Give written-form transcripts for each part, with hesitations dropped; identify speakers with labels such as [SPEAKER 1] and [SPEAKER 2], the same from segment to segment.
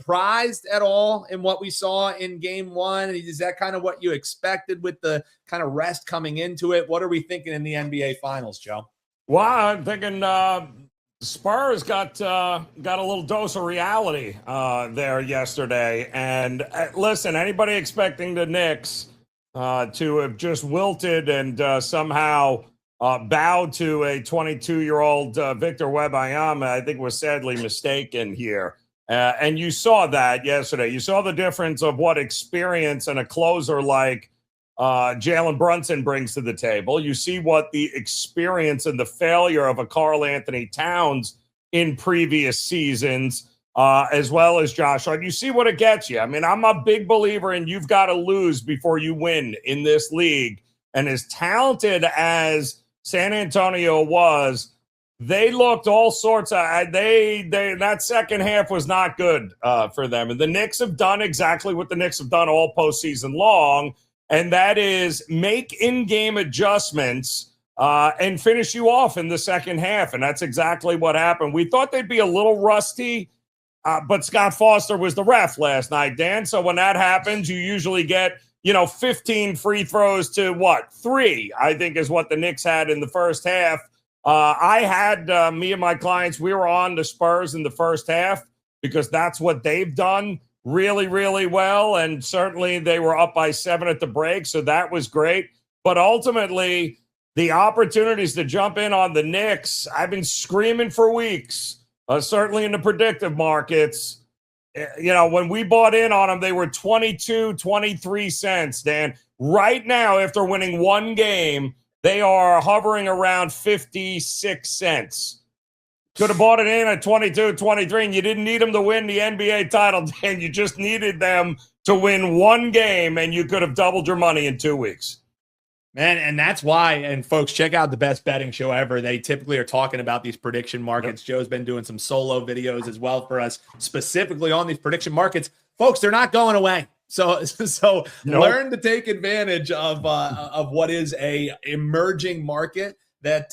[SPEAKER 1] surprised at all in what we saw in game one? Is that kind of what you expected with the kind of rest coming into it? What are we thinking in the NBA Finals, Joe?
[SPEAKER 2] Well, I'm thinking Spurs got a little dose of reality there yesterday. And listen, anybody expecting the Knicks to have just wilted and somehow bowed to a 22-year-old Victor Wembanyama, I think was sadly mistaken here. And you saw that yesterday. You saw the difference of what experience and a closer like Jalen Brunson brings to the table. You see what the experience and the failure of a Karl Anthony Towns in previous seasons, as well as Josh Hart. You see what it gets you. I mean, I'm a big believer in you've got to lose before you win in this league. And as talented as San Antonio was, they looked all sorts of that second half was not good for them. And the Knicks have done exactly what the Knicks have done all postseason long, and that is make in-game adjustments and finish you off in the second half. And that's exactly what happened. We thought they'd be a little rusty, but Scott Foster was the ref last night, Dan. So when that happens, you usually get 15 free throws to 3, I think is what the Knicks had in the first half. I had me and my clients, we were on the Spurs in the first half because that's what they've done really, really well. And certainly they were up by 7 at the break. So that was great. But ultimately, the opportunities to jump in on the Knicks, I've been screaming for weeks, certainly in the predictive markets. When we bought in on them, they were 22, 23 cents, Dan. Right now, after winning one game, they are hovering around 56 cents. Could have bought it in at 22, 23, and you didn't need them to win the NBA title, Dan. You just needed them to win one game, and you could have doubled your money in 2 weeks.
[SPEAKER 1] Man, and that's why, and folks, check out the best betting show ever. They typically are talking about these prediction markets. Yep. Joe's been doing some solo videos as well for us, specifically on these prediction markets. Folks, they're not going away. So Learn to take advantage of what is a emerging market that,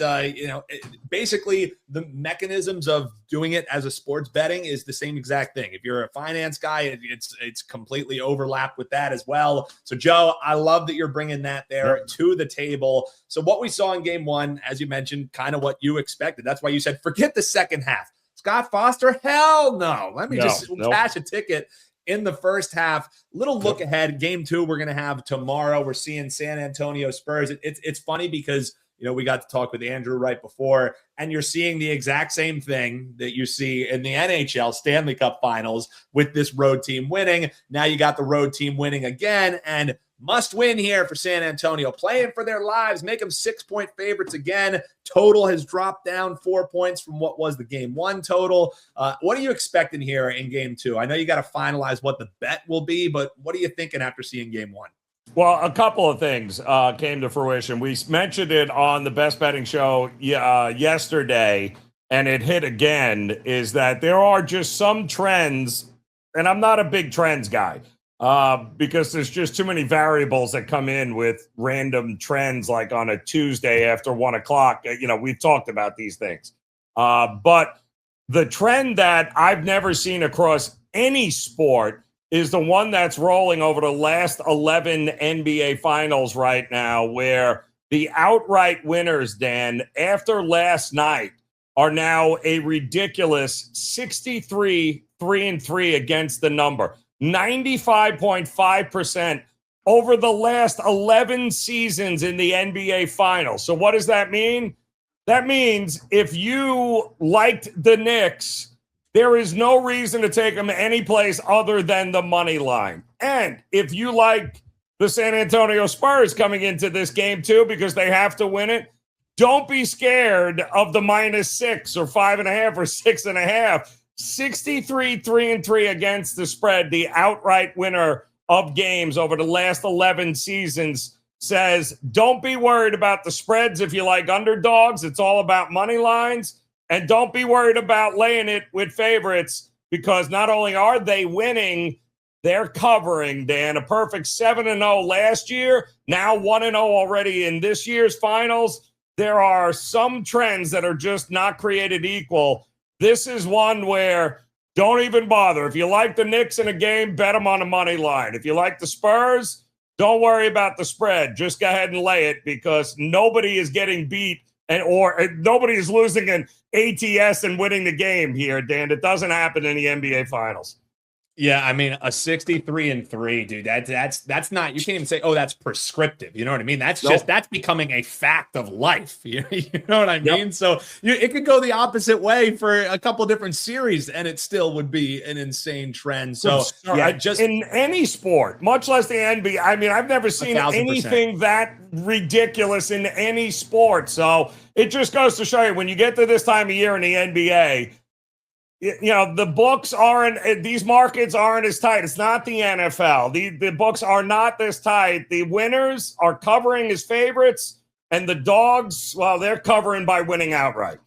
[SPEAKER 1] basically the mechanisms of doing it as a sports betting is the same exact thing. If you're a finance guy, it's completely overlapped with that as well. So Joe, I love that you're bringing that there to the table. So what we saw in game one, as you mentioned, kind of what you expected. That's why you said, forget the second half. Scott Foster, hell no. Let me cash a ticket in the first half. Little look ahead. Game two, we're going to have tomorrow. We're seeing San Antonio Spurs. It's funny because we got to talk with Andrew right before, and you're seeing the exact same thing that you see in the NHL Stanley Cup Finals with this road team winning. Now you got the road team winning again, and must win here for San Antonio. Playing for their lives, make them 6-point favorites again. Total has dropped down 4 points from what was the game one total. What are you expecting here in game two? I know you got to finalize what the bet will be, but what are you thinking after seeing game one?
[SPEAKER 2] Well, a couple of things came to fruition. We mentioned it on the Best Betting Show yesterday, and it hit again, is that there are just some trends, and I'm not a big trends guy because there's just too many variables that come in with random trends, like on a Tuesday after 1 o'clock. We've talked about these things. But the trend that I've never seen across any sport is the one that's rolling over the last 11 NBA Finals right now, where the outright winners, Dan, after last night, are now a ridiculous 63-3-3 against the number. 95.5% over the last 11 seasons in the NBA Finals. So what does that mean? That means if you liked the Knicks, there is no reason to take them any place other than the money line. And if you like the San Antonio Spurs coming into this game too, because they have to win it, don't be scared of the -6 or 5.5 or 6.5. 63-3-3 against the spread. The outright winner of games over the last 11 seasons says, don't be worried about the spreads if you like underdogs. It's all about money lines. And don't be worried about laying it with favorites, because not only are they winning, they're covering, Dan. A perfect 7-0 last year, now 1-0 already in this year's finals. There are some trends that are just not created equal. This is one where don't even bother. If you like the Knicks in a game, bet them on the money line. If you like the Spurs, don't worry about the spread. Just go ahead and lay it, because nobody is getting beat or nobody is losing an ATS and winning the game here, Dan. It doesn't happen in the NBA Finals.
[SPEAKER 1] Yeah, I mean, a 63-3, dude. That's not, you can't even say, oh, that's prescriptive. You know what I mean? That's just that's becoming a fact of life. You know what I mean? So it could go the opposite way for a couple different series, and it still would be an insane trend. So yeah, just
[SPEAKER 2] in any sport, much less the NBA. I mean, I've never seen anything that ridiculous in any sport. So it just goes to show you, when you get to this time of year in the NBA, the books aren't, these markets aren't as tight. It's not the NFL. The books are not this tight. The winners are covering as favorites, and the dogs, well, they're covering by winning outright.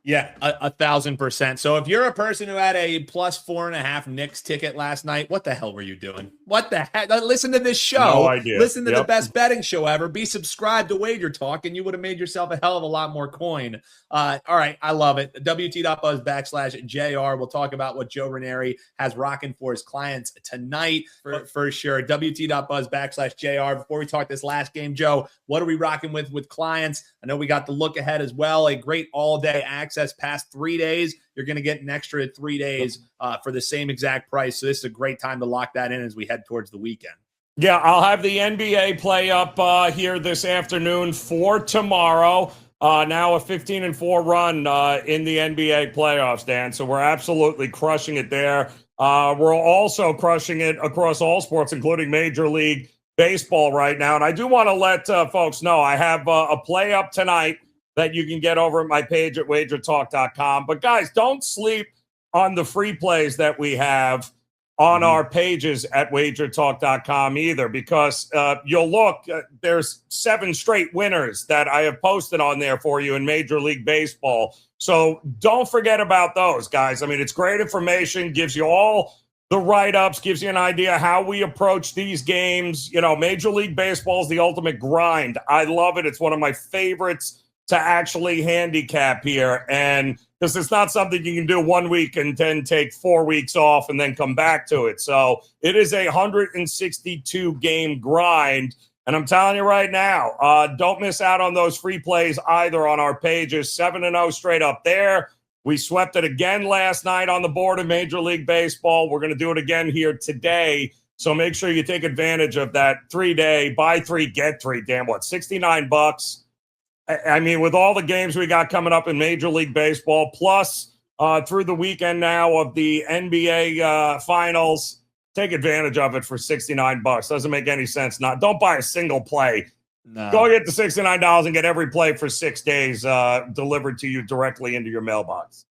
[SPEAKER 1] Yeah, 1,000%. So if you're a person who had a +4.5 Knicks ticket last night, what the hell were you doing? What the heck? Listen to this show.
[SPEAKER 2] No idea.
[SPEAKER 1] Listen to the best betting show ever. Be subscribed to WagerTalk, and you would have made yourself a hell of a lot more coin. All right, I love it. WT.buzz/JR. We'll talk about what Joe Raineri has rocking for his clients tonight for sure. WT.buzz/JR. Before we talk this last game, Joe, what are we rocking with clients? I know we got the look ahead as well. A great all-day access past 3 days. You're going to get an extra 3 days for the same exact price. So this is a great time to lock that in as we head towards the weekend.
[SPEAKER 2] Yeah, I'll have the NBA play up here this afternoon for tomorrow. Now a 15-4 run in the NBA playoffs, Dan. So we're absolutely crushing it there. We're also crushing it across all sports, including Major League Baseball right now. And I do want to let folks know I have a play up tonight that you can get over at my page at WagerTalk.com. But guys, don't sleep on the free plays that we have on our pages at WagerTalk.com either, because you'll look, there's 7 straight winners that I have posted on there for you in Major League Baseball. So don't forget about those, guys. I mean, it's great information, gives you all the write-ups, gives you an idea how we approach these games. Major League Baseball is the ultimate grind. I love it. It's one of my favorites to actually handicap here. And because it's not something you can do 1 week and then take 4 weeks off and then come back to it. So it is a 162 game grind. And I'm telling you right now, don't miss out on those free plays either on our pages. 7-0 straight up there. We swept it again last night on the board of Major League Baseball. We're going to do it again here today. So make sure you take advantage of that 3-day buy 3, get 3. Damn, what, $69? I mean, with all the games we got coming up in Major League Baseball, plus through the weekend now of the NBA Finals, take advantage of it for $69. Doesn't make any sense. Don't buy a single play. No. Go get the $69 and get every play for 6 days delivered to you directly into your mailbox.